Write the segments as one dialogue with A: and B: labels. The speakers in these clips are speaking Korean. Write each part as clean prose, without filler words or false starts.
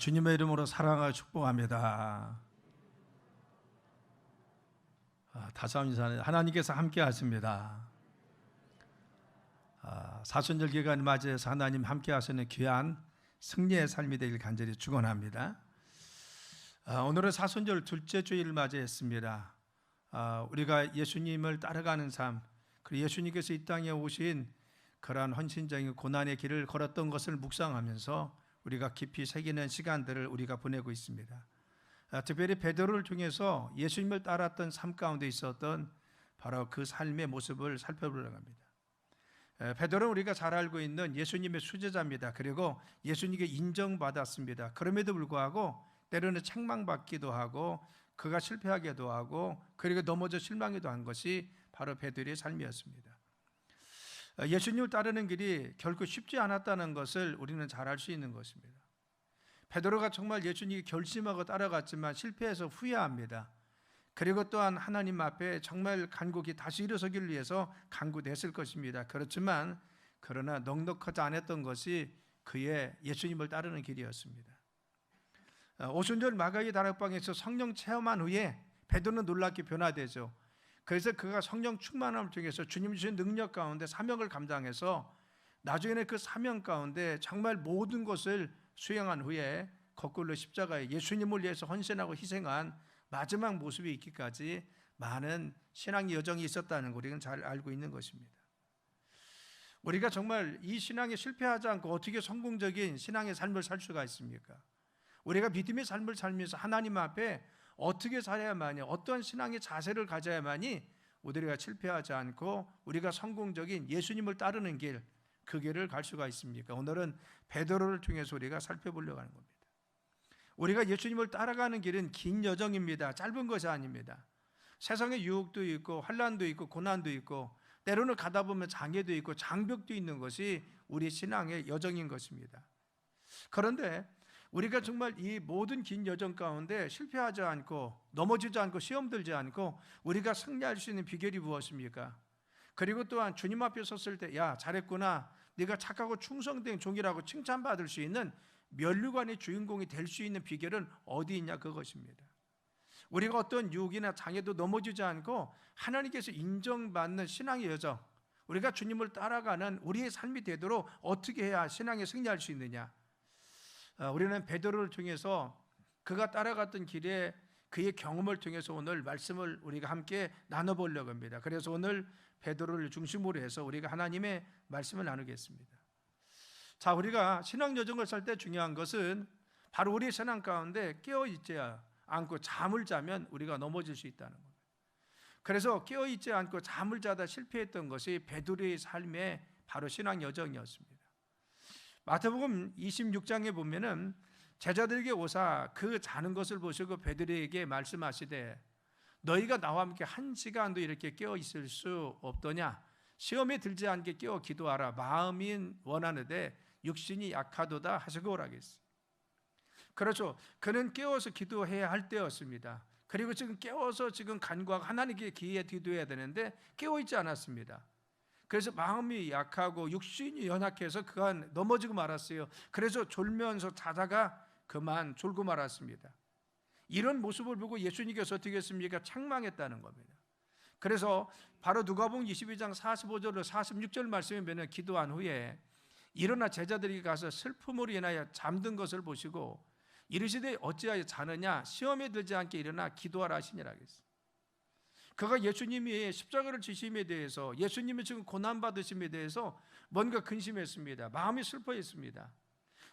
A: 주님의 이름으로 사랑하고 축복합니다. 다시 한번 인사드립니다. 하나님께서 함께 하십니다. 사순절 기간을 맞이해서 하나님 함께 하시는 귀한 승리의 삶이 되길 간절히 축원합니다. 오늘은 사순절 둘째 주일을 맞이했습니다. 우리가 예수님을 따라가는 삶, 그리고 예수님께서 이 땅에 오신 그러한 헌신적인 고난의 길을 걸었던 것을 묵상하면서 우리가 깊이 새기는 시간들을 우리가 보내고 있습니다. 특별히 베드로를 통해서 예수님을 따랐던 삶 가운데 있었던 바로 그 삶의 모습을 살펴보려고 합니다. 베드로는 우리가 잘 알고 있는 예수님의 수제자입니다. 그리고 예수님께 인정받았습니다. 그럼에도 불구하고 때로는 책망받기도 하고 그가 실패하기도 하고 그리고 넘어져 실망하기도 한 것이 바로 베드로의 삶이었습니다. 예수님을 따르는 길이 결코 쉽지 않았다는 것을 우리는 잘 알 수 있는 것입니다. 베드로가 정말 예수님이 결심하고 따라갔지만 실패해서 후회합니다. 그리고 또한 하나님 앞에 정말 간곡히 다시 일어서기를 위해서 간구됐을 것입니다. 그렇지만 그러나 넉넉하지 않았던 것이 그의 예수님을 따르는 길이었습니다. 오순절 마가의 다락방에서 성령 체험한 후에 베드로는 놀랍게 변화되죠. 그래서 그가 성령 충만함을 통해서 주님 주신 능력 가운데 사명을 감당해서 나중에는 그 사명 가운데 정말 모든 것을 수행한 후에 거꾸로 십자가에 예수님을 위해서 헌신하고 희생한 마지막 모습이 있기까지 많은 신앙의 여정이 있었다는 걸 우리는 잘 알고 있는 것입니다. 우리가 정말 이 신앙에 실패하지 않고 어떻게 성공적인 신앙의 삶을 살 수가 있습니까? 우리가 믿음의 삶을 살면서 하나님 앞에 어떻게 살아야만이, 어떤 신앙의 자세를 가져야만이 우리가 실패하지 않고 우리가 성공적인 예수님을 따르는 길, 그 길을 갈 수가 있습니까? 오늘은 베드로를 통해서 우리가 살펴보려고 하는 겁니다. 우리가 예수님을 따라가는 길은 긴 여정입니다. 짧은 것이 아닙니다. 세상에 유혹도 있고 환난도 있고 고난도 있고 때로는 가다 보면 장애도 있고 장벽도 있는 것이 우리 신앙의 여정인 것입니다. 그런데 우리가 정말 이 모든 긴 여정 가운데 실패하지 않고 넘어지지 않고 시험 들지 않고 우리가 승리할 수 있는 비결이 무엇입니까? 그리고 또한 주님 앞에 섰을 때 야 잘했구나, 네가 착하고 충성된 종이라고 칭찬받을 수 있는 면류관의 주인공이 될 수 있는 비결은 어디 있냐, 그것입니다. 우리가 어떤 유혹이나 장애도 넘어지지 않고 하나님께서 인정받는 신앙의 여정, 우리가 주님을 따라가는 우리의 삶이 되도록 어떻게 해야 신앙에 승리할 수 있느냐? 우리는 베드로를 통해서 그가 따라갔던 길에 그의 경험을 통해서 오늘 말씀을 우리가 함께 나눠보려고 합니다. 그래서 오늘 베드로를 중심으로 해서 우리가 하나님의 말씀을 나누겠습니다. 자, 우리가 신앙 여정을 살 때 중요한 것은 바로 우리의 신앙 가운데 깨어있지 않고 잠을 자면 우리가 넘어질 수 있다는 겁니다. 그래서 깨어있지 않고 잠을 자다 실패했던 것이 베드로의 삶의 바로 신앙 여정이었습니다. 마태복음 26장에 보면은 제자들에게 오사 그 자는 것을 보시고 베드로에게 말씀하시되 너희가 나와 함께 한 시간도 이렇게 깨어 있을 수 없더냐? 시험에 들지 않게 깨어 기도하라. 마음이 원하는데 육신이 약하도다 하시고 오라겠어요. 그렇죠. 그는 깨어서 기도해야 할 때였습니다. 그리고 지금 깨어서 지금 간구하고 하나님께 기도해 기도해야 되는데 깨어 있지 않았습니다. 그래서 마음이 약하고 육신이 연약해서 그가 넘어지고 말았어요. 그래서 졸면서 자다가 그만 졸고 말았습니다. 이런 모습을 보고 예수님께서 어떻게 했습니까? 책망했다는 겁니다. 그래서 바로 누가복음 22장 45절로 46절 말씀에 보면 기도한 후에 일어나 제자들에게 가서 슬픔으로 인하여 잠든 것을 보시고 이르시되 어찌하여 자느냐? 시험에 들지 않게 일어나 기도하라 하시니라 하겠어요. 그가 예수님이 십자가를 지심에 대해서, 예수님이 지금 고난받으심에 대해서 뭔가 근심했습니다. 마음이 슬퍼했습니다.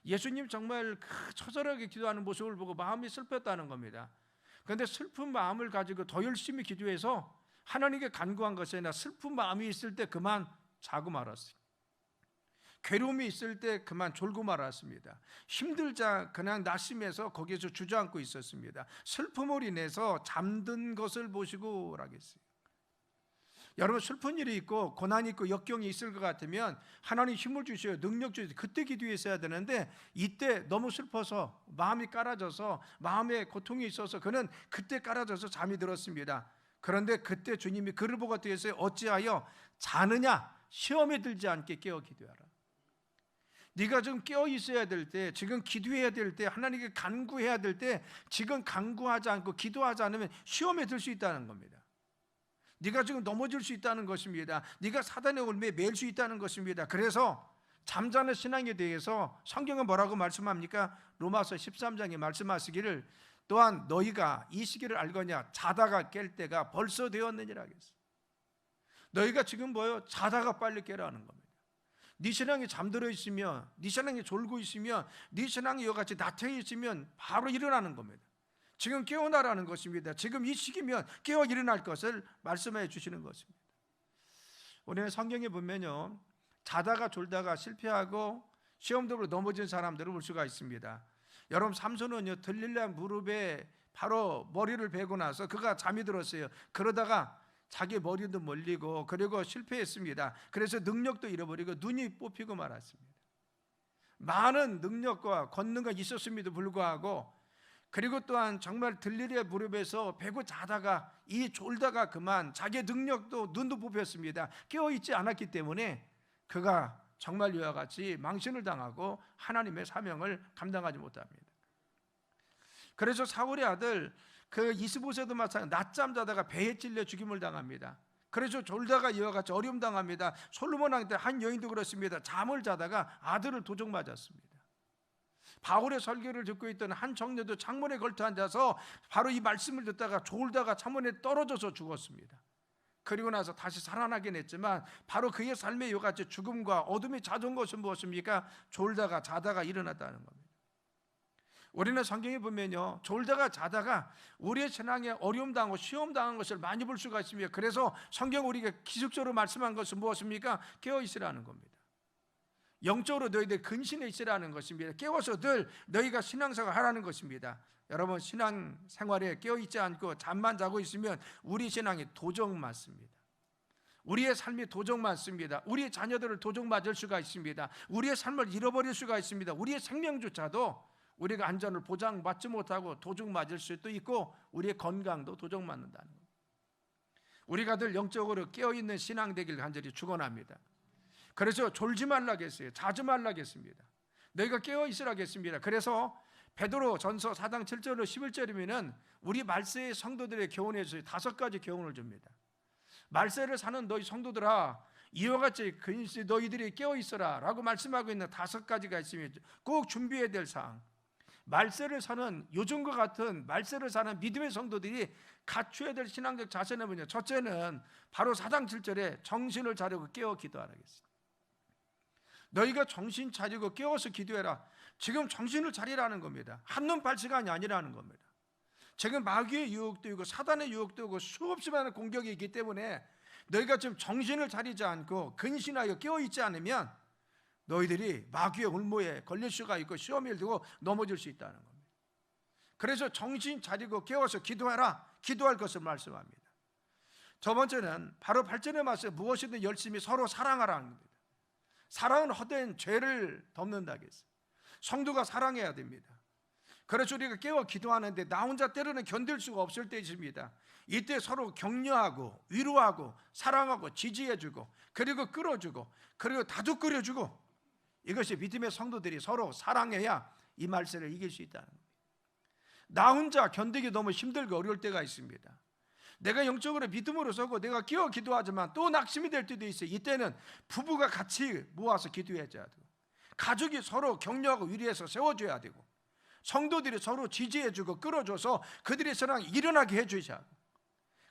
A: 예수님 정말 처절하게 기도하는 모습을 보고 마음이 슬펐다는 겁니다. 그런데 슬픈 마음을 가지고 더 열심히 기도해서 하나님께 간구한 것이 아니라 슬픈 마음이 있을 때 그만 자고 말았어요. 괴로움이 있을 때 그만 졸고 말았습니다. 힘들자 그냥 낙심해서 거기에서 주저앉고 있었습니다. 슬픔으로 인해서 잠든 것을 보시고 라겠어요. 여러분, 슬픈 일이 있고 고난이 있고 역경이 있을 것 같으면 하나님 힘을 주셔요. 능력 주셔요. 그때 기도했어야 되는데 이때 너무 슬퍼서 마음이 깔아져서 마음에 고통이 있어서 그는 그때 깔아져서 잠이 들었습니다. 그런데 그때 주님이 그를 보고 어떻게 했어요? 어찌하여 자느냐? 시험에 들지 않게 깨어 기도하라. 네가 지금 깨어 있어야 될 때, 지금 기도해야 될 때, 하나님께 간구해야 될 때 지금 간구하지 않고 기도하지 않으면 시험에 들 수 있다는 겁니다. 네가 지금 넘어질 수 있다는 것입니다. 네가 사단의 올매에 매일 수 있다는 것입니다. 그래서 잠자는 신앙에 대해서 성경은 뭐라고 말씀합니까? 로마서 13장에 말씀하시기를 또한 너희가 이 시기를 알거냐 자다가 깰 때가 벌써 되었느니라 하겠어요. 너희가 지금 뭐요? 자다가 빨리 깨라는 겁니다. 네 신앙이 잠들어 있으면, 네 신앙이 졸고 있으면, 네 신앙이 이와 같이 나태해 있으면 바로 일어나는 겁니다. 지금 깨어나라는 것입니다. 지금 이 시기면 깨어 일어날 것을 말씀해 주시는 것입니다. 우리는 성경에 보면요, 자다가 졸다가 실패하고 시험대로 넘어진 사람들을 볼 수가 있습니다. 여러분 삼손은요, 들릴라 무릎에 바로 머리를 베고 나서 그가 잠이 들었어요. 그러다가 자기 머리도 멀리고 그리고 실패했습니다. 그래서 능력도 잃어버리고 눈이 뽑히고 말았습니다. 많은 능력과 권능가 있었음에도 불구하고, 그리고 또한 정말 들릴의 무릎에서 베고 자다가 이 졸다가 그만 자기의 능력도 눈도 뽑혔습니다. 깨어있지 않았기 때문에 그가 정말 이와 같이 망신을 당하고 하나님의 사명을 감당하지 못합니다. 그래서 사울의 아들 그 이스보셋도 마찬가지, 낮잠 자다가 배에 찔려 죽임을 당합니다. 그래서 졸다가 이와 같이 어려움 당합니다. 솔로몬 왕 때 한 여인도 그렇습니다. 잠을 자다가 아들을 도적 맞았습니다. 바울의 설교를 듣고 있던 한 청년도 창문에 걸터 앉아서 바로 이 말씀을 듣다가 졸다가 창문에 떨어져서 죽었습니다. 그리고 나서 다시 살아나긴 했지만 바로 그의 삶에 이와 같이 죽음과 어둠이 찾아온 것은 무엇입니까? 졸다가 자다가 일어났다는 겁니다. 우리는 성경에 보면요, 졸다가 자다가 우리의 신앙에 어려움 당하고 시험 당한 것을 많이 볼 수가 있습니다. 그래서 성경 우리가 기술적으로 말씀한 것은 무엇입니까? 깨어 있으라는 겁니다. 영적으로 너희들 근신해 있으라는 것입니다. 깨워서 늘 너희가 신앙생활 하라는 것입니다. 여러분, 신앙생활에 깨어있지 않고 잠만 자고 있으면 우리 신앙이 도적 맞습니다. 우리의 삶이 도적 맞습니다. 우리의 자녀들을 도적 맞을 수가 있습니다. 우리의 삶을 잃어버릴 수가 있습니다. 우리의 생명조차도 우리가 안전을 보장받지 못하고 도적 맞을 수도 있고 우리의 건강도 도적 맞는다는 겁니다. 우리가 늘 영적으로 깨어있는 신앙 되길 간절히 축원합니다. 그래서 졸지 말라겠어요. 자지 말라겠습니다. 너희가 깨어 있으라겠습니다. 그래서 베드로 전서 4장 7절로 11절이면은 우리 말세의 성도들의 교훈에서 5가지 교훈을 줍니다. 말세를 사는 너희 성도들아, 이와 같이 근시 너희들이 깨어 있어라 라고 말씀하고 있는 5가지가 있으면 꼭 준비해야 될 사항. 말세를 사는, 요즘과 같은 말세를 사는 믿음의 성도들이 갖춰야 될 신앙적 자세는 뭐냐? 첫째는 바로 4장 7절에 정신을 차리고 깨어 기도하라겠습니다. 너희가 정신 차리고 깨어서 기도해라. 지금 정신을 차리라는 겁니다. 한눈 팔 시간이 아니라는 겁니다. 지금 마귀의 유혹도 있고 사단의 유혹도 있고 수없이 많은 공격이 있기 때문에 너희가 지금 정신을 차리지 않고 근신하여 깨어있지 않으면 너희들이 마귀의 울모에 걸릴 수가 있고 시험에 들고 넘어질 수 있다는 겁니다. 그래서 정신 차리고 깨어서 기도하라, 기도할 것을 말씀합니다. 두 번째는 바로 8절의 말씀, 무엇이든 열심히 서로 사랑하라는 겁니다. 사랑은 헛된 죄를 덮는다 했어요. 성도가 사랑해야 됩니다. 그래서 우리가 깨어 기도하는데 나 혼자 때로는 견딜 수가 없을 때 있습니다. 이때 서로 격려하고 위로하고 사랑하고 지지해주고 그리고 끌어주고 그리고 다독거려주고, 이것이 믿음의 성도들이 서로 사랑해야 이 말세를 이길 수 있다는 겁니다. 나 혼자 견디기 너무 힘들고 어려울 때가 있습니다. 내가 영적으로 믿음으로 서고 내가 깨어 기도하지만 또 낙심이 될 때도 있어요. 이때는 부부가 같이 모아서 기도해야 되고, 가족이 서로 격려하고 위로해서 세워줘야 되고, 성도들이 서로 지지해주고 끌어줘서 그들의 신앙이 일어나게 해주셔야 하고,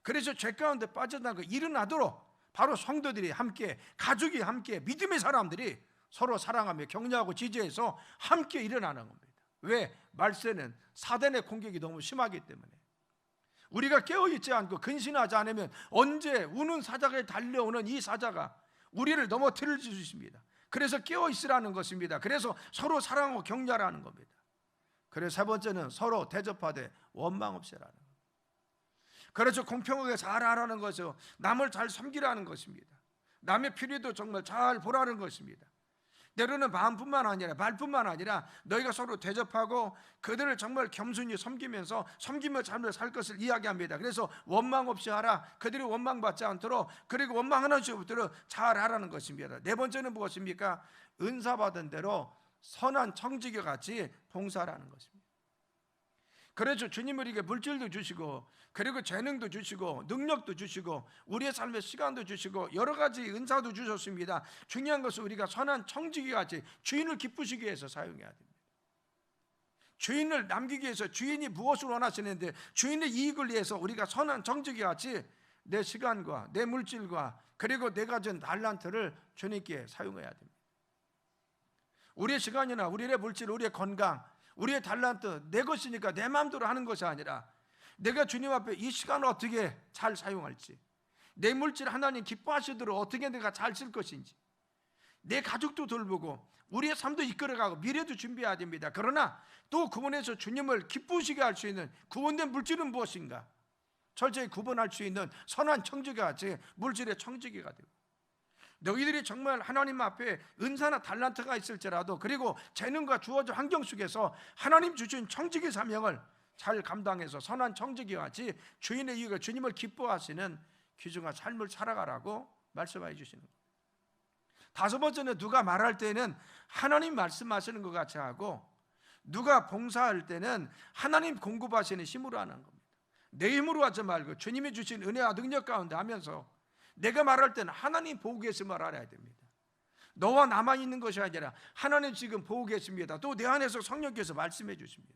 A: 그래서 죄 가운데 빠져나가고 일어나도록 바로 성도들이 함께, 가족이 함께, 믿음의 사람들이 서로 사랑하며 격려하고 지지해서 함께 일어나는 겁니다. 왜? 말세는 사단의 공격이 너무 심하기 때문에. 우리가 깨어있지 않고 근신하지 않으면 언제 우는 사자가 달려오는 이 사자가 우리를 넘어뜨릴 수 있습니다. 그래서 깨어있으라는 것입니다. 그래서 서로 사랑하고 격려하라는 겁니다. 그래서 세 번째는 서로 대접하되 원망 없이 하라는 겁니다. 그래서 공평하게 잘하라는 것은 남을 잘 섬기라는 것입니다. 남의 필요도 정말 잘 보라는 것입니다. 때로는 마음뿐만 아니라 말뿐만 아니라 너희가 서로 대접하고 그들을 정말 겸손히 섬기면서 섬기며 삶을 살 것을 이야기합니다. 그래서 원망 없이 하라. 그들이 원망받지 않도록, 그리고 원망하는 것부터 잘 하라는 것입니다. 네 번째는 무엇입니까? 은사 받은 대로 선한 청지기 같이 봉사하라는 것입니다. 그래서 주님은 우리에게 물질도 주시고, 그리고 재능도 주시고, 능력도 주시고, 우리의 삶의 시간도 주시고, 여러 가지 은사도 주셨습니다. 중요한 것은 우리가 선한 청지기 같이 주인을 기쁘시기 위해서 사용해야 됩니다. 주인을 남기기 위해서, 주인이 무엇을 원하시는데 주인의 이익을 위해서 우리가 선한 청지기 같이 내 시간과 내 물질과 그리고 내가 가진 달란트를 주님께 사용해야 됩니다. 우리의 시간이나 우리의 물질, 우리의 건강, 우리의 달란트, 내 것이니까 내 마음대로 하는 것이 아니라 내가 주님 앞에 이 시간을 어떻게 잘 사용할지, 내 물질 하나님 기뻐하시도록 어떻게 내가 잘 쓸 것인지, 내 가족도 돌보고 우리의 삶도 이끌어가고 미래도 준비해야 됩니다. 그러나 또 구원해서 주님을 기쁘시게 할 수 있는 구원된 물질은 무엇인가? 철저히 구분할 수 있는 선한 청지기가 같이 물질의 청지기가 되고, 너희들이 정말 하나님 앞에 은사나 달란트가 있을지라도, 그리고 재능과 주어진 환경 속에서 하나님 주신 청지기 사명을 잘 감당해서 선한 청지기와 같이 주인의 이익을, 주님을 기뻐하시는 귀중한 삶을 살아가라고 말씀해 주시는 거예요. 다섯 번째는 누가 말할 때는 하나님 말씀하시는 것 같이 하고, 누가 봉사할 때는 하나님 공급하시는 힘으로 하는 겁니다. 내 힘으로 하지 말고 주님이 주신 은혜와 능력 가운데 하면서 내가 말할 때는 하나님 보고 계심을 알아야 됩니다. 너와 나만 있는 것이 아니라 하나님 지금 보고 계십니다. 또 내 안에서 성령께서 말씀해 주십니다.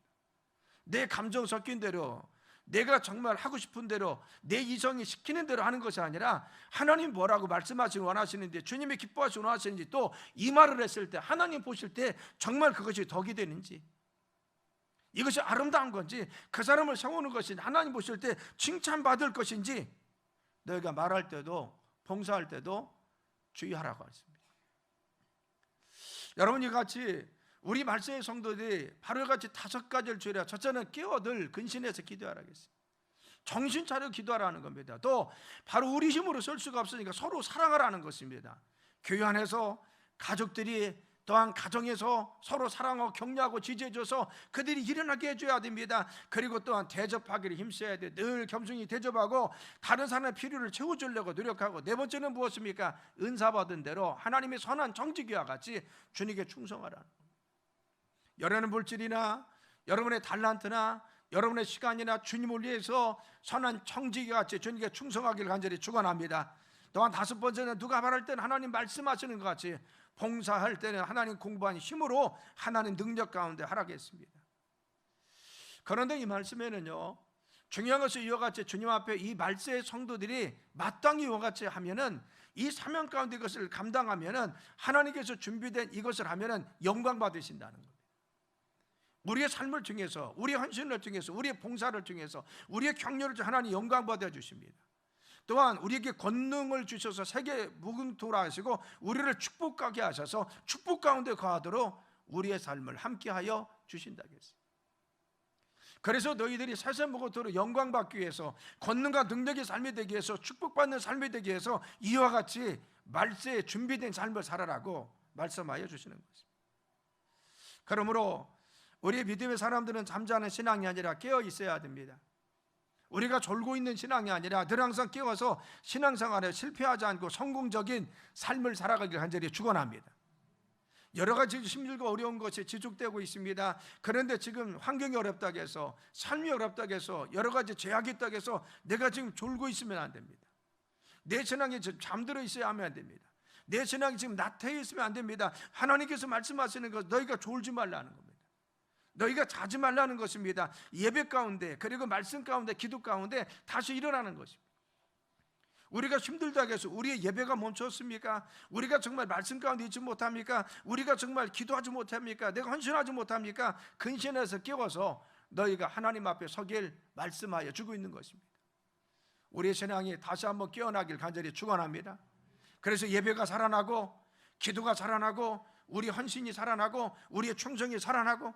A: 내 감정 섞인 대로, 내가 정말 하고 싶은 대로, 내 이성이 시키는 대로 하는 것이 아니라 하나님 뭐라고 말씀하시는 원하시는데, 주님이 기뻐하시는 원하시는지, 또 이 말을 했을 때 하나님 보실 때 정말 그것이 덕이 되는지, 이것이 아름다운 건지, 그 사람을 세우는 것인지, 하나님 보실 때 칭찬받을 것인지 너희가 말할 때도 봉사할 때도 주의하라고 했습니다. 여러분이 같이 우리 말세의 성도들이 바로 같이 다섯 가지를 주의하라. 첫째는 깨어들 근신해서 기도하라고 했습니다. 정신 차려 기도하라는 겁니다. 또 바로 우리 힘으로 설 수가 없으니까 서로 사랑하라는 것입니다. 교회 안에서 가족들이 또한 가정에서 서로 사랑하고 격려하고 지지해줘서 그들이 일어나게 해줘야 됩니다. 그리고 또한 대접하기를 힘써야 돼. 늘 겸손히 대접하고 다른 사람의 필요를 채워주려고 노력하고, 네 번째는 무엇입니까? 은사 받은 대로 하나님의 선한 정직기와 같이 주님께 충성하라는 겁니다. 여러분의 물질이나 여러분의 달란트나 여러분의 시간이나 주님을 위해서 선한 청지기와 같이 주님께 충성하기를 간절히 축원합니다. 또한 다섯 번째는 누가 말할 때는 하나님 말씀하시는 것 같이 봉사할 때는 하나님 공부한 힘으로 하나님 능력 가운데 하라겠습니다. 그런데 이 말씀에는요, 중요한 것은 이와 같이 주님 앞에 이 말세의 성도들이 마땅히 이와 같이 하면은, 이 사명 가운데 이것을 감당하면은, 하나님께서 준비된 이것을 하면은 영광 받으신다는 겁니다. 우리의 삶을 통해서, 우리의 헌신을 통해서, 우리의 봉사를 통해서, 우리의 격려를 통해서 하나님 영광 받아 주십니다. 또한 우리에게 권능을 주셔서 세계 무궁토라 하시고 우리를 축복하게 하셔서 축복 가운데 거하도록 우리의 삶을 함께하여 주신다고 했습니다. 그래서 너희들이 세세 무궁토로 영광 받기 위해서, 권능과 능력의 삶이 되기 위해서, 축복받는 삶이 되기 위해서 이와 같이 말세에 준비된 삶을 살아라고 말씀하여 주시는 것입니다. 그러므로 우리 믿음의 사람들은 잠자는 신앙이 아니라 깨어 있어야 됩니다. 우리가 졸고 있는 신앙이 아니라 늘 항상 깨어서 신앙생활에 실패하지 않고 성공적인 삶을 살아가길 간절히 축원합니다. 여러 가지 힘들고 어려운 것이 지속되고 있습니다. 그런데 지금 환경이 어렵다고 해서, 삶이 어렵다고 해서, 여러 가지 제약이 있다고 해서 내가 지금 졸고 있으면 안 됩니다. 내 신앙이 지금 잠들어 있어야 하면 안 됩니다. 내 신앙이 지금 나태해 있으면 안 됩니다. 하나님께서 말씀하시는 것, 너희가 졸지 말라는 겁니다. 너희가 자지 말라는 것입니다. 예배 가운데, 그리고 말씀 가운데, 기도 가운데 다시 일어나는 것입니다. 우리가 힘들다고 해서 우리의 예배가 멈췄습니까? 우리가 정말 말씀 가운데 있지 못합니까? 우리가 정말 기도하지 못합니까? 내가 헌신하지 못합니까? 근신해서 깨워서 너희가 하나님 앞에 서길 말씀하여 주고 있는 것입니다. 우리의 신앙이 다시 한번 깨어나길 간절히 축원합니다. 그래서 예배가 살아나고, 기도가 살아나고, 우리 헌신이 살아나고, 우리의 충성이 살아나고,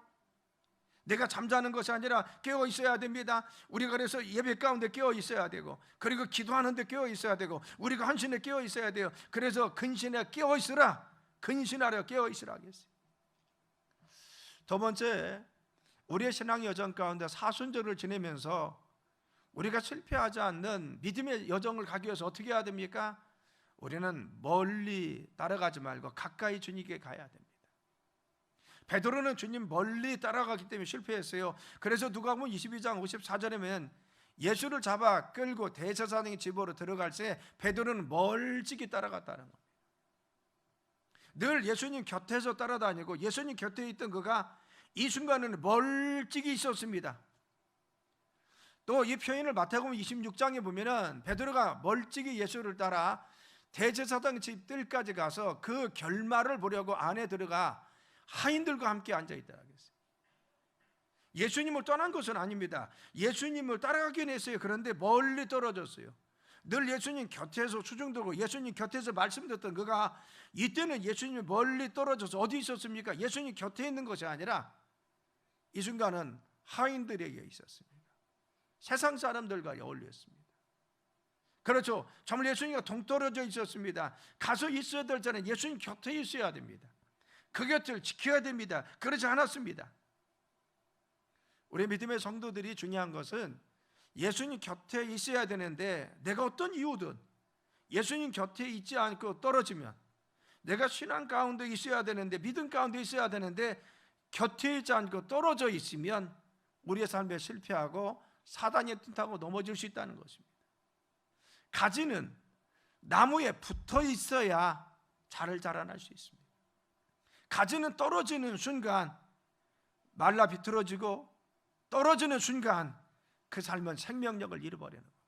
A: 내가 잠자는 것이 아니라 깨어 있어야 됩니다. 우리가 그래서 예배 가운데 깨어 있어야 되고, 그리고 기도하는데 깨어 있어야 되고, 우리가 헌신에 깨어 있어야 돼요. 그래서 근신에 깨어 있으라, 근신하려 깨어 있으라 하겠어요. 두 번째, 우리의 신앙 여정 가운데 사순절을 지내면서 우리가 실패하지 않는 믿음의 여정을 가기 위해서 어떻게 해야 됩니까? 우리는 멀리 따라가지 말고 가까이 주님께 가야 됩니다. 베드로는 주님 멀리 따라가기 때문에 실패했어요. 그래서 누가복음 22장 54절에면 예수를 잡아 끌고 대제사장의 집으로 들어갈 때 베드로는 멀찍이 따라갔다는 겁니다. 늘 예수님 곁에서 따라다니고 예수님 곁에 있던 그가 이 순간에는 멀찍이 있었습니다. 또 이 표현을 마태복음 26장에 보면은 베드로가 멀찍이 예수를 따라 대제사장 집들까지 가서 그 결말을 보려고 안에 들어가 하인들과 함께 앉아 있다고 했어요. 예수님을 떠난 것은 아닙니다. 예수님을 따라가긴 했어요. 그런데 멀리 떨어졌어요. 늘 예수님 곁에서 수중 들고 예수님 곁에서 말씀 듣던 그가 이때는 예수님이 멀리 떨어져서 어디 있었습니까? 예수님 곁에 있는 것이 아니라 이 순간은 하인들에게 있었습니다. 세상 사람들과 어울렸습니다. 그렇죠. 정말 예수님과 동떨어져 있었습니다. 가서 있어야 될 때는 예수님 곁에 있어야 됩니다. 그 곁을 지켜야 됩니다. 그렇지 않았습니다. 우리 믿음의 성도들이 중요한 것은 예수님 곁에 있어야 되는데 내가 어떤 이유든 예수님 곁에 있지 않고 떨어지면, 내가 신앙 가운데 있어야 되는데 믿음 가운데 있어야 되는데 곁에 있지 않고 떨어져 있으면 우리의 삶에 실패하고 사단의 뜻하고 넘어질 수 있다는 것입니다. 가지는 나무에 붙어 있어야 잘 자라날 수 있습니다. 가지는 떨어지는 순간 말라 비틀어지고 떨어지는 순간 그 삶은 생명력을 잃어버리는 겁니다.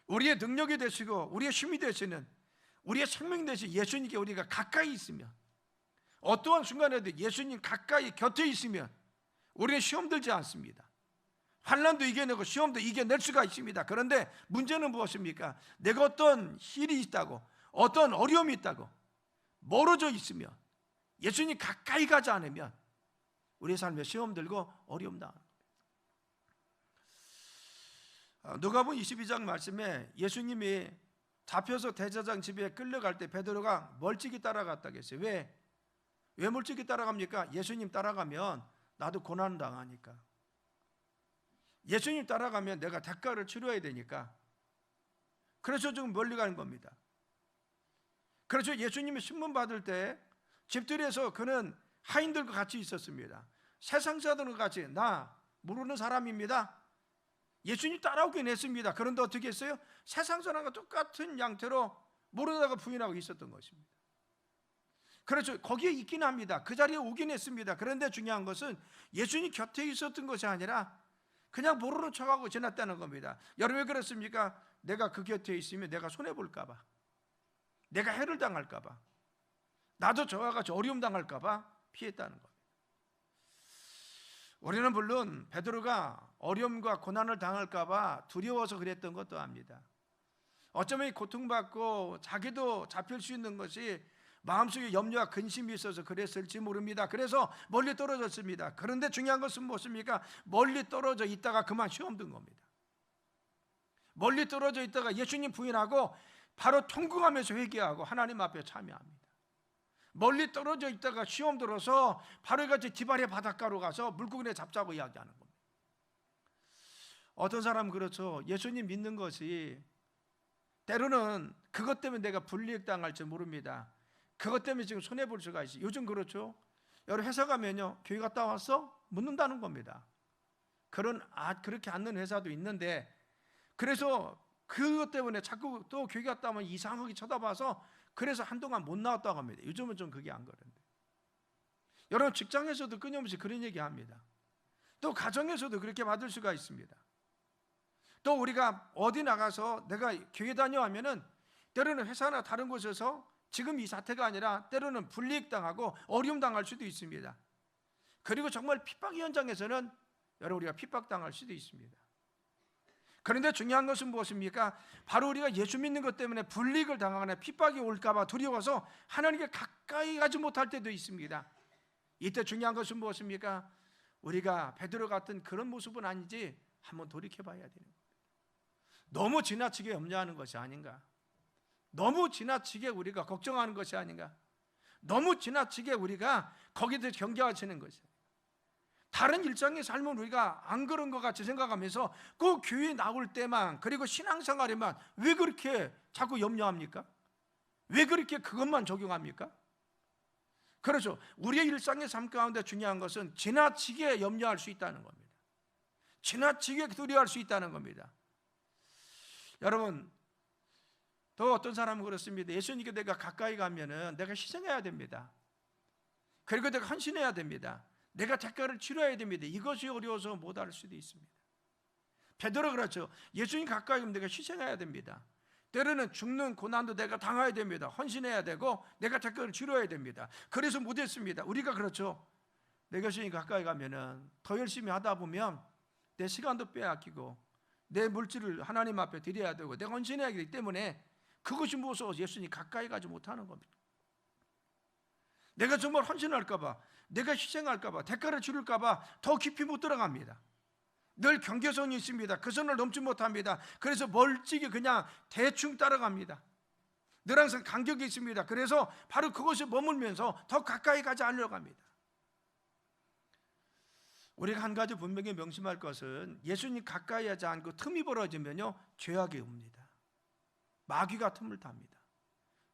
A: 우리의 능력이 되시고 우리의 힘이 되시는, 우리의 생명이 되신 예수님께 우리가 가까이 있으면, 어떠한 순간에도 예수님 가까이 곁에 있으면 우리는 시험 들지 않습니다. 환난도 이겨내고 시험도 이겨낼 수가 있습니다. 그런데 문제는 무엇입니까? 내가 어떤 일이 있다고, 어떤 어려움이 있다고 멀어져 있으면, 예수님 가까이 가지 않으면 우리의 삶에 시험 들고 어려움 당합니다. 누가복음 22장 말씀에 예수님이 잡혀서 대제사장 집에 끌려갈 때 베드로가 멀찍이 따라갔다고 했어요. 왜 멀찍이 따라갑니까? 예수님 따라가면 나도 고난 당하니까, 예수님 따라가면 내가 대가를 치러야 되니까, 그래서 좀 멀리 가는 겁니다. 그래서 예수님이 신문 받을 때 집들에서 그는 하인들과 같이 있었습니다. 세상 사람들과 같이, 나 모르는 사람입니다. 예수님 따라오긴 했습니다. 그런데 어떻게 했어요? 세상 사람과 똑같은 양태로 모르다가 부인하고 있었던 것입니다. 그렇죠. 거기에 있긴 합니다. 그 자리에 오긴 했습니다. 그런데 중요한 것은 예수님 곁에 있었던 것이 아니라 그냥 모르는 척하고 지났다는 겁니다. 여러분 왜 그렇습니까? 내가 그 곁에 있으면 내가 손해볼까 봐, 내가 해를 당할까 봐, 나도 저와 같이 어려움 당할까 봐 피했다는 겁니다. 우리는 물론 베드로가 어려움과 고난을 당할까 봐 두려워서 그랬던 것도 압니다. 어쩌면 고통받고 자기도 잡힐 수 있는 것이 마음속에 염려와 근심이 있어서 그랬을지 모릅니다. 그래서 멀리 떨어졌습니다. 그런데 중요한 것은 무엇입니까? 멀리 떨어져 있다가 그만 시험 든 겁니다. 멀리 떨어져 있다가 예수님 부인하고 바로 통곡하면서 회개하고 하나님 앞에 참여합니다. 멀리 떨어져 있다가 시험 들어서 바로 같이 디바레 바닷가로 가서 물고기네 잡자고 이야기하는 겁니다. 어떤 사람은 그렇죠. 예수님 믿는 것이 때로는 그것 때문에 내가 불이익 당할지 모릅니다. 그것 때문에 지금 손해볼 수가 있어요. 요즘 그렇죠. 여러분 회사 가면요, 교회 갔다 왔어? 묻는다는 겁니다. 그렇게 않는 회사도 있는데, 그래서 그것 때문에 자꾸 또 교회 갔다 오면 이상하게 쳐다봐서 그래서 한동안 못 나왔다고 합니다. 요즘은 좀 그게 안 그런데, 여러분 직장에서도 끊임없이 그런 얘기 합니다. 또 가정에서도 그렇게 받을 수가 있습니다. 또 우리가 어디 나가서 내가 교회 다녀오면은 때로는 회사나 다른 곳에서 지금 이 사태가 아니라 때로는 불이익 당하고 어려움 당할 수도 있습니다. 그리고 정말 핍박의 현장에서는 여러분 우리가 핍박당할 수도 있습니다. 그런데 중요한 것은 무엇입니까? 바로 우리가 예수 믿는 것 때문에 불이익을 당하거나 핍박이 올까 봐 두려워서 하나님께 가까이 가지 못할 때도 있습니다. 이때 중요한 것은 무엇입니까? 우리가 베드로 같은 그런 모습은 아닌지 한번 돌이켜 봐야 되는 겁니다. 너무 지나치게 염려하는 것이 아닌가, 너무 지나치게 우리가 걱정하는 것이 아닌가. 너무 지나치게 우리가 거기에 대해서 경계하시는 것이에요. 다른 일상의 삶은 우리가 안 그런 것 같이 생각하면서 그 교회 나올 때만, 그리고 신앙생활에만 왜 그렇게 자꾸 염려합니까? 왜 그렇게 그것만 적용합니까? 그렇죠. 우리의 일상의 삶 가운데 중요한 것은 지나치게 염려할 수 있다는 겁니다. 지나치게 두려워할 수 있다는 겁니다. 여러분, 또 어떤 사람은 그렇습니다. 예수님께 내가 가까이 가면은 내가 희생해야 됩니다. 그리고 내가 헌신해야 됩니다. 내가 대가를 치러야 됩니다. 이것이 어려워서 못할 수도 있습니다. 베드로 그렇죠. 예수님 가까이 가면 내가 희생해야 됩니다. 때로는 죽는 고난도 내가 당해야 됩니다. 헌신해야 되고 내가 대가를 치러야 됩니다. 그래서 못했습니다. 우리가 그렇죠. 내가 예수님 가까이 가면은 더 열심히 하다 보면 내 시간도 빼앗기고 내 물질을 하나님 앞에 드려야 되고 내가 헌신해야 하기 때문에 그것이 무서워서 예수님 가까이 가지 못하는 겁니다. 내가 정말 헌신할까 봐, 내가 희생할까 봐, 대가를 치를까 봐 더 깊이 못 들어갑니다. 늘 경계선이 있습니다. 그 선을 넘지 못합니다. 그래서 멀찍이 그냥 대충 따라갑니다. 늘 항상 간격이 있습니다. 그래서 바로 그것에 머물면서 더 가까이 가지 않으려고 합니다. 우리가 한 가지 분명히 명심할 것은 예수님 가까이 하지 않고 틈이 벌어지면요 죄악이 옵니다. 마귀가 틈을 탑니다.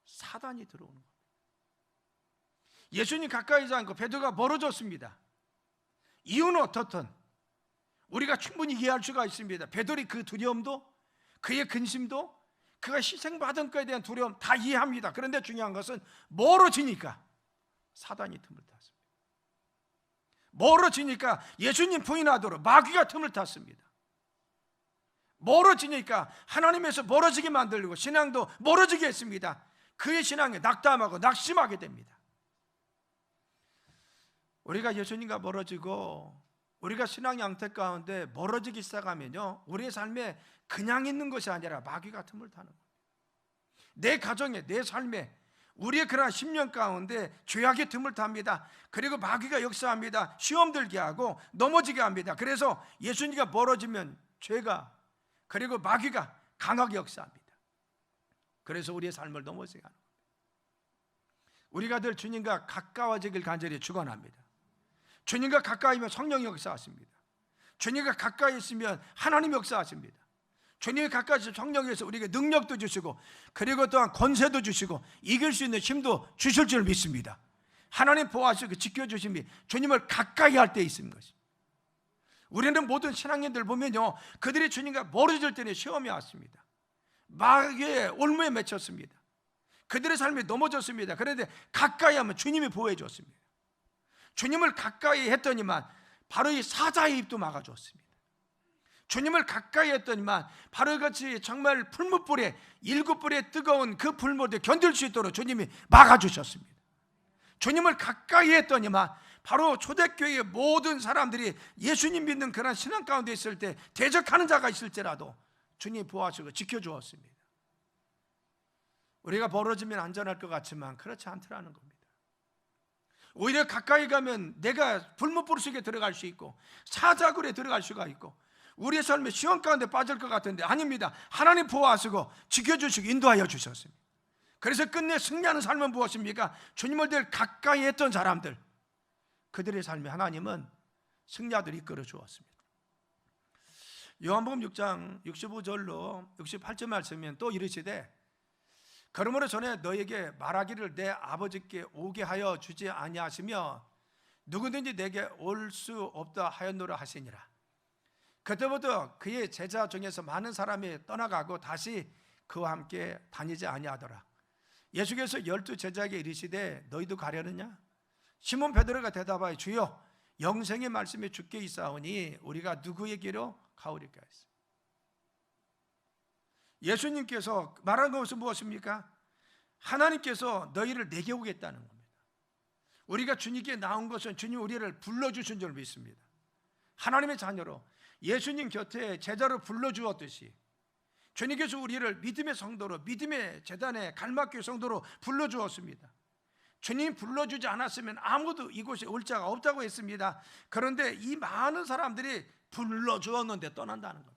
A: 사단이 들어오는 겁니다. 예수님 가까이 하지 않고 베드로가 멀어졌습니다. 이유는 어떻든 우리가 충분히 이해할 수가 있습니다. 베드로의 그 두려움도, 그의 근심도, 그가 희생받은 것에 대한 두려움 다 이해합니다. 그런데 중요한 것은 멀어지니까 사단이 틈을 탔습니다. 멀어지니까 예수님 부인하도록 마귀가 틈을 탔습니다. 멀어지니까 하나님에서 멀어지게 만들고 신앙도 멀어지게 했습니다. 그의 신앙에 낙담하고 낙심하게 됩니다. 우리가 예수님과 멀어지고 우리가 신앙 양태 가운데 멀어지기 시작하면요 우리의 삶에 그냥 있는 것이 아니라 마귀가 틈을 타는 겁니다. 내 가정에, 내 삶에, 우리의 그러한 10년 가운데 죄악의 틈을 탑니다. 그리고 마귀가 역사합니다. 시험 들게 하고 넘어지게 합니다. 그래서 예수님과 멀어지면 죄가, 그리고 마귀가 강하게 역사합니다. 그래서 우리의 삶을 넘어지게 하는 겁니다. 우리가 늘 주님과 가까워지길 간절히 축원합니다. 주님과 가까이면 성령이 역사하십니다. 주님과 가까이 있으면 하나님이 역사하십니다. 주님이 가까이 있으면 성령에서 우리에게 능력도 주시고 그리고 또한 권세도 주시고 이길 수 있는 힘도 주실 줄 믿습니다. 하나님 보호하시고 지켜주심이 주님을 가까이 할 때 있는 것입니다. 우리는 모든 신앙인들 보면요 그들이 주님과 멀어질 때는 시험이 왔습니다. 마귀의 올무에 맺혔습니다. 그들의 삶이 넘어졌습니다. 그런데 가까이 하면 주님이 보호해 줬습니다. 주님을 가까이 했더니만 바로 이 사자의 입도 막아줬습니다. 주님을 가까이 했더니만 바로 같이 정말 풀무불에 7불의 뜨거운 그 불못에 견딜 수 있도록 주님이 막아주셨습니다. 주님을 가까이 했더니만 바로 초대교회의 모든 사람들이 예수님 믿는 그런 신앙 가운데 있을 때 대적하는 자가 있을지라도 주님이 보호하시고 지켜주었습니다. 우리가 멀어지면 안전할 것 같지만 그렇지 않더라는 겁니다. 오히려 가까이 가면 내가 불못불 속에 들어갈 수 있고 사자굴에 들어갈 수가 있고 우리의 삶에 시험 가운데 빠질 것 같은데 아닙니다. 하나님 보호하시고 지켜주시고 인도하여 주셨습니다. 그래서 끝내 승리하는 삶은 무엇입니까? 주님을 늘 가까이 했던 사람들, 그들의 삶에 하나님은 승리하도록 이끌어 주었습니다. 요한복음 6장 65절로 68절 말씀이면 또 이르시되 그러므로 전에 너에게 말하기를 내 아버지께 오게 하여 주지 아니하시며 누구든지 내게 올 수 없다 하였노라 하시니라. 그때부터 그의 제자 중에서 많은 사람이 떠나가고 다시 그와 함께 다니지 아니하더라. 예수께서 12 제자에게 이르시되 너희도 가려느냐? 시몬 베드로가 대답하여 주여 영생의 말씀이 주께 있사오니 우리가 누구에게로 가오리까 했습니다. 예수님께서 말한 것은 무엇입니까? 하나님께서 너희를 내게 오겠다는 겁니다. 우리가 주님께 나온 것은 주님 우리를 불러주신 줄 믿습니다. 하나님의 자녀로 예수님 곁에 제자로 불러주었듯이 주님께서 우리를 믿음의 성도로, 믿음의 재단의 갈막교회 성도로 불러주었습니다. 주님 불러주지 않았으면 아무도 이곳에 올 자가 없다고 했습니다. 그런데 이 많은 사람들이 불러주었는데 떠난다는 겁니다.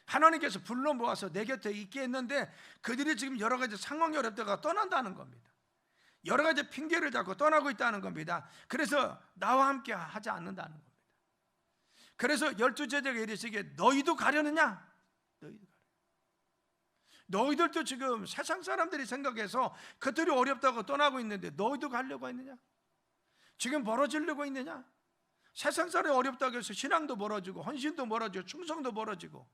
A: 하나님께서 불러 모아서 내 곁에 있게 했는데 그들이 지금 여러 가지 상황이 어렵다가 떠난다는 겁니다. 여러 가지 핑계를 잡고 떠나고 있다는 겁니다. 그래서 나와 함께 하지 않는다는 겁니다. 그래서 12제자가 이르시기에 너희도 가려느냐? 너희들도 지금 세상 사람들이 생각해서 그들이 어렵다고 떠나고 있는데 너희도 가려고 했느냐? 지금 멀어지려고 있느냐? 세상 사람이 어렵다고 해서 신앙도 멀어지고 헌신도 멀어지고 충성도 멀어지고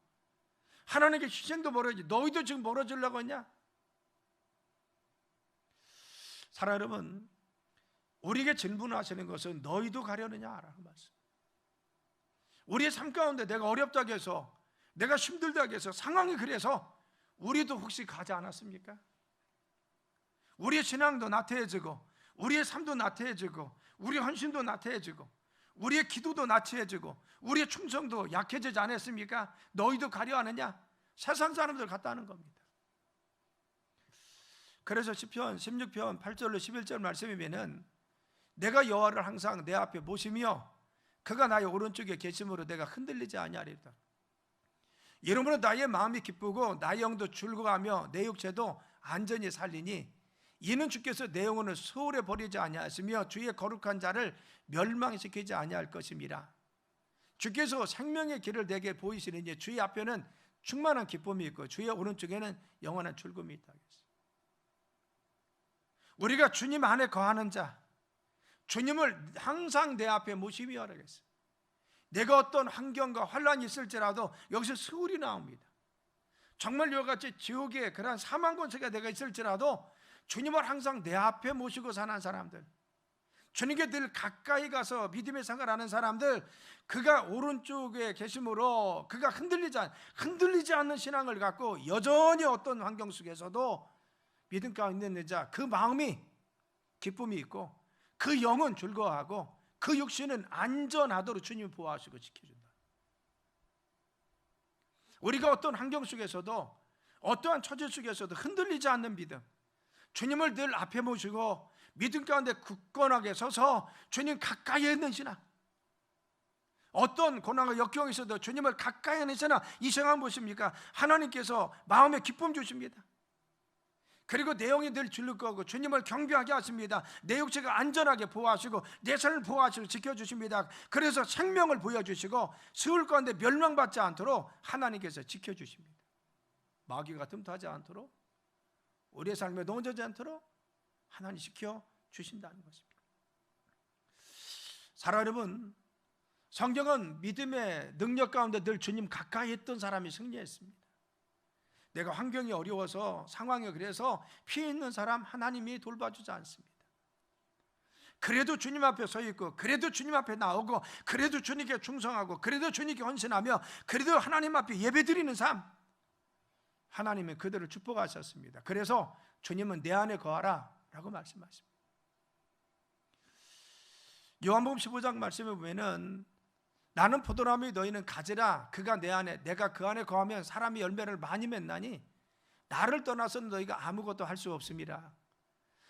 A: 하나님께 희생도 멀어지고 너희도 지금 멀어지려고 했냐? 사랑 여러분, 우리에게 질문하시는 것은 너희도 가려느냐라는 말씀. 우리의 삶 가운데 내가 어렵다고 해서, 내가 힘들다고 해서, 상황이 그래서 우리도 혹시 가지 않았습니까? 우리의 신앙도 나태해지고, 우리의 삶도 나태해지고, 우리의 헌신도 나태해지고, 우리의 기도도 나태해지고, 우리의 충성도 약해지지 않았습니까? 너희도 가려 하느냐? 세상 사람들 같다는 겁니다. 그래서 시편 16편 8절로 11절 말씀에 보면 내가 여호와를 항상 내 앞에 모시며 그가 나의 오른쪽에 계심으로 내가 흔들리지 아니하리다. 이러므로 나의 마음이 기쁘고 나의 영도 즐거워하며 내 육체도 안전히 살리니 이는 주께서 내 영혼을 소홀히 버리지 아니하시며 주의 거룩한 자를 멸망시키지 아니할 것임이라. 주께서 생명의 길을 내게 보이시느니 주의 앞에는 충만한 기쁨이 있고 주의 오른쪽에는 영원한 즐거움이 있다. 우리가 주님 안에 거하는 자, 주님을 항상 내 앞에 모시며 하라겠어요. 내가 어떤 환경과 환란이 있을지라도 여기서 서울이 나옵니다. 정말 이와 같이 지옥의 그러한 사망 권세가 내가 있을지라도 주님을 항상 내 앞에 모시고 사는 사람들, 주님께 늘 가까이 가서 믿음의 생활을 하는 사람들, 그가 오른쪽에 계심으로 그가 흔들리지 않는 신앙을 갖고 여전히 어떤 환경 속에서도 믿음 가운데 있는 자, 그 마음이 기쁨이 있고 그 영은 즐거워하고 그 육신은 안전하도록 주님이 보호하시고 지켜준다. 우리가 어떤 환경 속에서도 어떠한 처지 속에서도 흔들리지 않는 믿음, 주님을 늘 앞에 모시고 믿음 가운데 굳건하게 서서 주님 가까이 있는 신앙, 어떤 고난과 역경이 있어도 주님을 가까이 하는 신앙, 이 신앙 보십니까? 하나님께서 마음에 기쁨 주십니다. 그리고 내 영이 늘 즐길 거고 주님을 경배하게 하십니다. 내 육체가 안전하게 보호하시고 내 삶을 보호하시고 지켜주십니다. 그래서 생명을 보여주시고 세울 가운데 멸망받지 않도록 하나님께서 지켜주십니다. 마귀가 틈타지 않도록, 우리의 삶에 넘어지지 않도록 하나님 지켜주신다는 것입니다. 사랑 여러분, 성경은 믿음의 능력 가운데 늘 주님 가까이 있던 사람이 승리했습니다. 내가 환경이 어려워서, 상황이 그래서 피해 있는 사람 하나님이 돌봐주지 않습니다. 그래도 주님 앞에 서 있고, 그래도 주님 앞에 나오고, 그래도 주님께 충성하고, 그래도 주님께 헌신하며, 그래도 하나님 앞에 예배드리는 삶, 하나님은 그들을 축복하셨습니다. 그래서 주님은 내 안에 거하라 라고 말씀하십니다. 요한복음 15장 말씀에 보면은 나는 포도나무에 너희는 가지라. 그가 내 안에, 내가 그 안에 거하면 사람이 열매를 많이 맺나니 나를 떠나서는 너희가 아무것도 할 수 없습니다.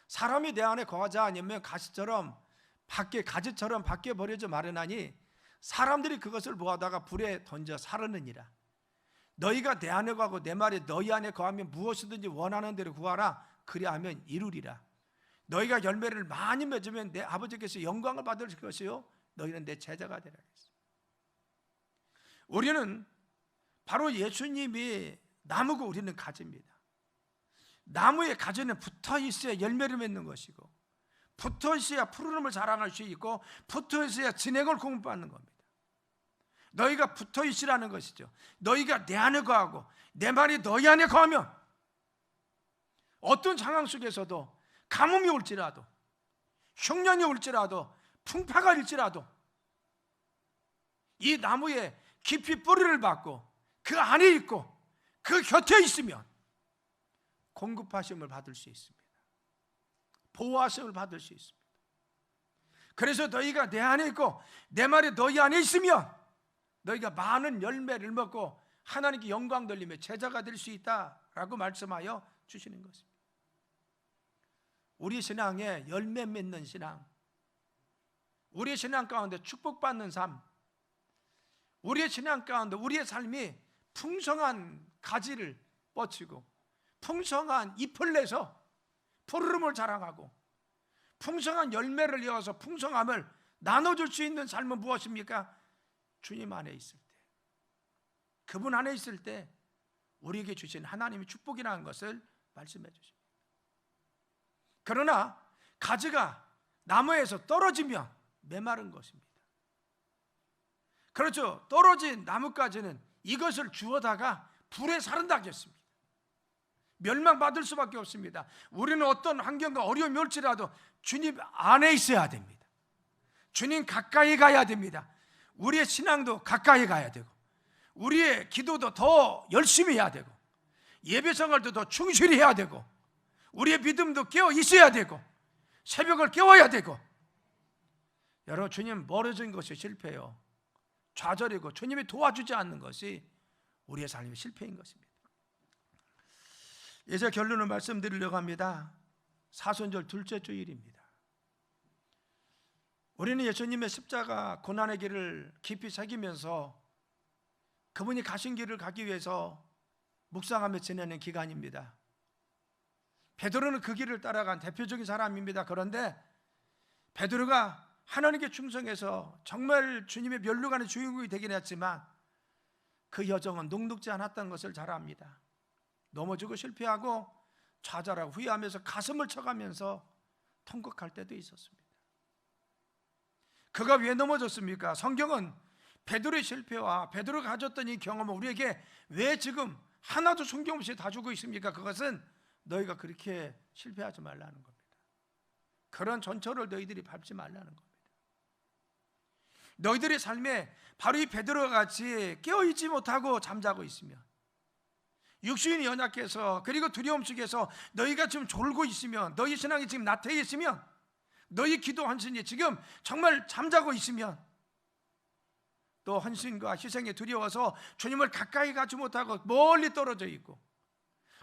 A: 사람이 내 안에 거하지 않으면 가지처럼 밖에 버려져 마르나니 사람들이 그것을 모아다가 불에 던져 사르느니라. 너희가 내 안에 거하고 내 말이 너희 안에 거하면 무엇이든지 원하는 대로 구하라. 그리하면 이루리라. 너희가 열매를 많이 맺으면 내 아버지께서 영광을 받을 것이요 너희는 내 제자가 되라. 우리는 바로 예수님이 나무고 우리는 가지입니다. 나무의 가지는 붙어 있어야 열매를 맺는 것이고, 붙어 있어야 푸르름을 자랑할 수 있고, 붙어 있어야 진액을 공급받는 겁니다. 너희가 붙어 있으라는 것이죠. 너희가 내 안에 거하고 내 말이 너희 안에 거하면 어떤 상황 속에서도 가뭄이 올지라도, 흉년이 올지라도, 풍파가 일지라도 이 나무에 깊이 뿌리를 받고 그 안에 있고 그 곁에 있으면 공급하심을 받을 수 있습니다. 보호하심을 받을 수 있습니다. 그래서 너희가 내 안에 있고 내 말이 너희 안에 있으면 너희가 많은 열매를 먹고 하나님께 영광 돌리며 제자가 될 수 있다라고 말씀하여 주시는 것입니다. 우리 신앙에 열매 맺는 신앙, 우리 신앙 가운데 축복받는 삶, 우리의 신앙 가운데 우리의 삶이 풍성한 가지를 뻗치고 풍성한 잎을 내서 푸르름을 자랑하고 풍성한 열매를 이어서 풍성함을 나눠줄 수 있는 삶은 무엇입니까? 주님 안에 있을 때, 그분 안에 있을 때 우리에게 주신 하나님의 축복이라는 것을 말씀해 주십니다. 그러나 가지가 나무에서 떨어지면 메마른 것입니다. 그렇죠. 떨어진 나뭇가지는 이것을 주워다가 불에 사른다겠습니다. 멸망받을 수밖에 없습니다. 우리는 어떤 환경과 어려움이 올지라도 주님 안에 있어야 됩니다. 주님 가까이 가야 됩니다. 우리의 신앙도 가까이 가야 되고, 우리의 기도도 더 열심히 해야 되고, 예배 생활도 더 충실히 해야 되고, 우리의 믿음도 깨어 있어야 되고, 새벽을 깨워야 되고. 여러분, 주님 멀어진 것이 실패요. 좌절이고 주님이 도와주지 않는 것이 우리의 삶의 실패인 것입니다. 이제 결론을 말씀드리려고 합니다. 사순절 둘째 주일입니다. 우리는 예수님의 십자가 고난의 길을 깊이 새기면서 그분이 가신 길을 가기 위해서 묵상하며 지내는 기간입니다. 베드로는 그 길을 따라간 대표적인 사람입니다. 그런데 베드로가 하나님께 충성해서 정말 주님의 면류관의 주인공이 되긴 했지만 그 여정은 녹록지 않았던 것을 잘 압니다. 넘어지고 실패하고 좌절하고 후회하면서 가슴을 쳐가면서 통곡할 때도 있었습니다. 그가 왜 넘어졌습니까? 성경은 베드로의 실패와 베드로가 가졌던 이 경험을 우리에게 왜 지금 하나도 숨김없이 다 주고 있습니까? 그것은 너희가 그렇게 실패하지 말라는 겁니다. 그런 전철을 너희들이 밟지 말라는 겁니다. 너희들의 삶에 바로 이 베드로와 같이 깨어있지 못하고 잠자고 있으면, 육신이 연약해서 그리고 두려움 속에서 너희가 지금 졸고 있으면, 너희 신앙이 지금 나태해 있으면, 너희 기도 헌신이 지금 정말 잠자고 있으면, 또 헌신과 희생에 두려워서 주님을 가까이 가지 못하고 멀리 떨어져 있고,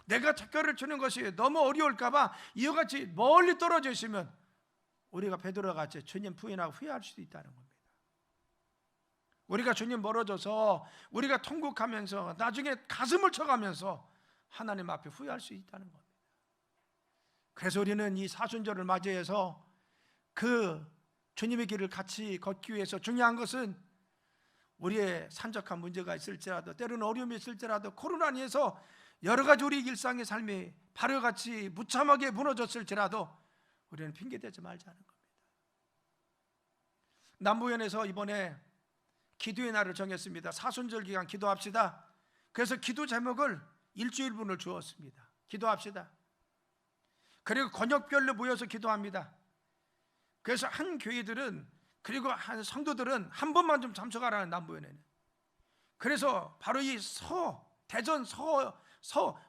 A: 내가 특별을 주는 것이 너무 어려울까봐 이와 같이 멀리 떨어져 있으면 우리가 베드로와 같이 주님 부인하고 후회할 수도 있다는 겁니다. 우리가 주님 멀어져서 우리가 통곡하면서 나중에 가슴을 쳐가면서 하나님 앞에 후회할 수 있다는 겁니다. 그래서 우리는 이 사순절을 맞이해서 그 주님의 길을 같이 걷기 위해서 중요한 것은 우리의 산적한 문제가 있을지라도, 때로는 어려움이 있을지라도, 코로나 인해서 여러 가지 우리 일상의 삶이 바로같이 무참하게 무너졌을지라도 우리는 핑계대지 말자는 겁니다. 남부연에서 이번에 기도의 날을 정했습니다. 사순절 기간 기도합시다. 그래서 기도 제목을 일주일분을 주었습니다. 기도합시다. 그리고 권역별로 모여서 기도합니다. 그래서 한 교회들은, 그리고 한 성도들은 한 번만 좀 참석하라는, 남부연에는. 그래서 바로 이 대전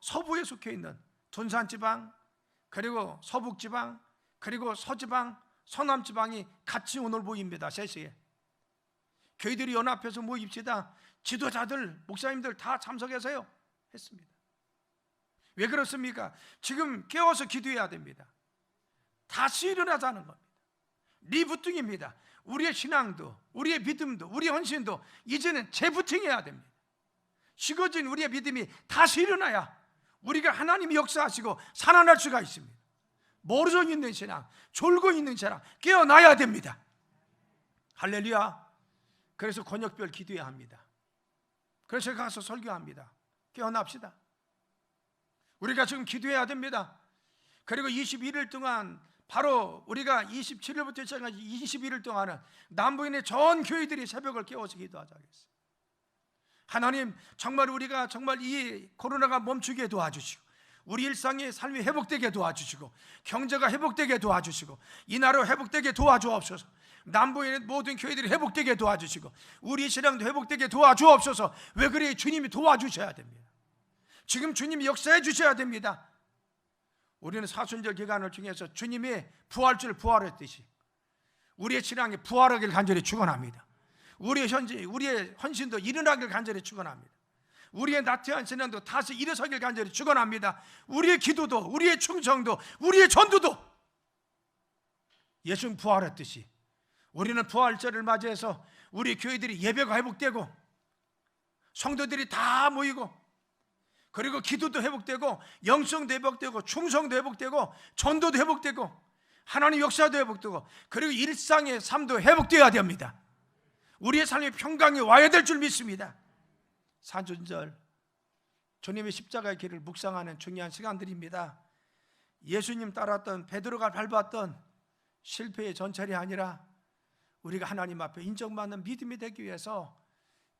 A: 서부에 속해 있는 둔산지방, 그리고 서북지방, 그리고 서지방, 서남지방이 같이 오늘 모입니다. 3시에 교회들이 연합해서 모입시다. 지도자들, 목사님들 다 참석해서요 했습니다. 왜 그렇습니까? 지금 깨워서 기도해야 됩니다. 다시 일어나자는 겁니다. 리부팅입니다. 우리의 신앙도, 우리의 믿음도, 우리의 헌신도 이제는 재부팅해야 됩니다. 식어진 우리의 믿음이 다시 일어나야 우리가 하나님이 역사하시고 살아날 수가 있습니다. 멀어져 있는 신앙, 졸고 있는 신앙 깨어나야 됩니다. 할렐루야. 그래서 권역별 기도해야 합니다. 그래서 가서 설교합니다. 깨어납시다. 우리가 지금 기도해야 됩니다. 그리고 21일 동안, 바로 우리가 27일부터 시작한 21일 동안은 남부인의 전 교회들이 새벽을 깨워서 기도하자 하겠습니다. 하나님, 정말 우리가 정말 이 코로나가 멈추게 도와주시고, 우리 일상의 삶이 회복되게 도와주시고, 경제가 회복되게 도와주시고, 이 나라 회복되게 도와주옵소서. 남부의 모든 교회들이 회복되게 도와주시고, 우리 신앙도 회복되게 도와주옵소서. 왜 그래? 주님이 도와주셔야 됩니다. 지금 주님이 역사해 주셔야 됩니다. 우리는 사순절 기간을 통해서 주님의 부활주를 부활했듯이 우리의 신앙이 부활하길 간절히 축원합니다. 우리의 헌신도 일어나길 간절히 축원합니다. 우리의 나태한 신앙도 다시 일어서길 간절히 축원합니다. 우리의 기도도, 우리의 충성도, 우리의 전도도 예수님 부활했듯이 우리는 부활절을 맞이해서 우리 교회들이 예배가 회복되고, 성도들이 다 모이고, 그리고 기도도 회복되고, 영성도 회복되고, 충성도 회복되고, 전도도 회복되고, 하나님 역사도 회복되고, 그리고 일상의 삶도 회복되어야 됩니다. 우리의 삶이 평강이 와야 될 줄 믿습니다. 사순절, 주님의 십자가의 길을 묵상하는 중요한 시간들입니다. 예수님 따랐던, 베드로가 밟았던 실패의 전철이 아니라 우리가 하나님 앞에 인정받는 믿음이 되기 위해서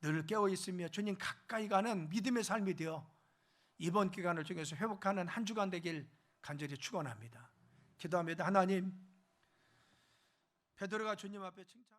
A: 늘 깨어있으며 주님 가까이 가는 믿음의 삶이 되어 이번 기간을 통해서 회복하는 한 주간 되길 간절히 축원합니다. 기도합니다. 하나님, 베드로가 주님 앞에 칭찬